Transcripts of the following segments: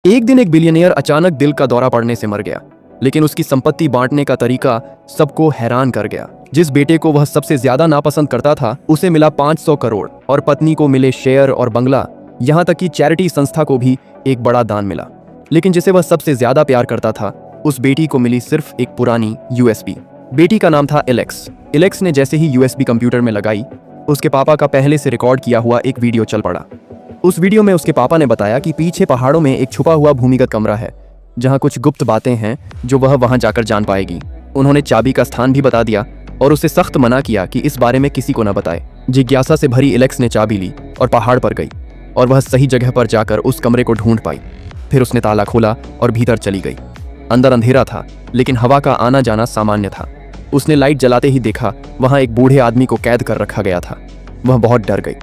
एक दिन एक बिलियनियर अचानक दिल का दौरा पड़ने से मर गया, लेकिन उसकी संपत्ति बांटने का तरीका सबको हैरान कर गया। जिस बेटे को वह सबसे ज्यादा नापसंद करता था उसे मिला 500 करोड़ और पत्नी को मिले शेयर और बंगला, यहाँ तक कि चैरिटी संस्था को भी एक बड़ा दान मिला। लेकिन जिसे वह सबसे ज्यादा प्यार करता था उस बेटी को मिली सिर्फ एक पुरानी यूएसबी। बेटी का नाम था एलेक्स। एलेक्स ने जैसे ही यूएसबी कंप्यूटर में लगाई, उसके पापा का पहले से रिकॉर्ड किया हुआ एक वीडियो चल पड़ा। उस वीडियो में उसके पापा ने बताया कि पीछे पहाड़ों में एक छुपा हुआ भूमिगत कमरा है जहां कुछ गुप्त बातें हैं जो वह वहां जाकर जान पाएगी। उन्होंने चाबी का स्थान भी बता दिया और उसे सख्त मना किया कि इस बारे में किसी को न बताए। जिज्ञासा से भरी एलेक्स ने चाबी ली और पहाड़ पर गई और वह सही जगह पर जाकर उस कमरे को ढूंढ पाई। फिर उसने ताला खोला और भीतर चली गई। अंदर अंधेरा था, लेकिन हवा का आना जाना सामान्य था। उसने लाइट जलाते ही देखा वहां एक बूढ़े आदमी को कैद कर रखा गया था। वह बहुत डर गई।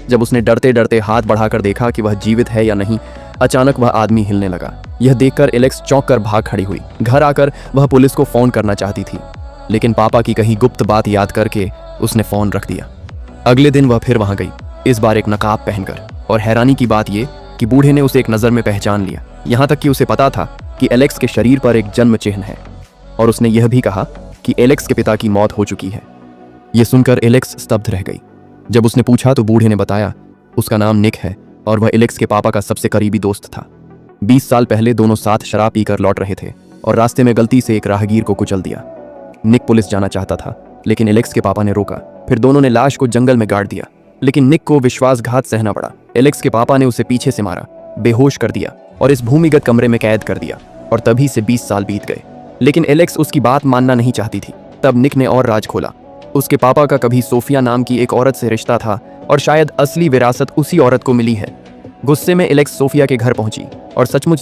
जब उसने डरते डरते हाथ बढ़ाकर देखा कि वह जीवित है या नहीं, अचानक वह आदमी हिलने लगा। यह देखकर एलेक्स चौंक कर भाग खड़ी हुई। घर आकर वह पुलिस को फोन करना चाहती थी, लेकिन पापा की कही गुप्त बात याद करके उसने फोन रख दिया। अगले दिन वह फिर वहां गई, इस बार एक नकाब पहनकर। और हैरानी की बात यह कि बूढ़े ने उसे एक नजर में पहचान लिया, यहाँ तक कि उसे पता था कि एलेक्स के शरीर पर एक जन्म चिन्ह है। और उसने यह भी कहा कि एलेक्स के पिता की मौत हो चुकी है। यह सुनकर एलेक्स स्तब्ध रह गई। जब उसने पूछा तो बूढ़े ने बताया उसका नाम निक है और वह एलेक्स के पापा का सबसे करीबी दोस्त था। 20 साल पहले दोनों साथ शराब पीकर लौट रहे थे और रास्ते में गलती से एक राहगीर को कुचल दिया। निक पुलिस जाना चाहता था, लेकिन एलेक्स के पापा ने रोका। फिर दोनों ने लाश को जंगल में गाड़ दिया, लेकिन निक को विश्वासघात सहना पड़ा। एलेक्स के पापा ने उसे पीछे से मारा, बेहोश कर दिया और इस भूमिगत कमरे में कैद कर दिया। और तभी से 20 साल बीत गए, लेकिन एलेक्स उसकी बात मानना नहीं चाहती थी। तब निक ने और राज खोला। उसके पापा का कभी सोफिया नाम की एक औरत से रिश्ता था और शायद असली विरासत उसी औरत को मिली है। गुस्से में एलेक्स सोफिया के घर पहुंची और सचमुच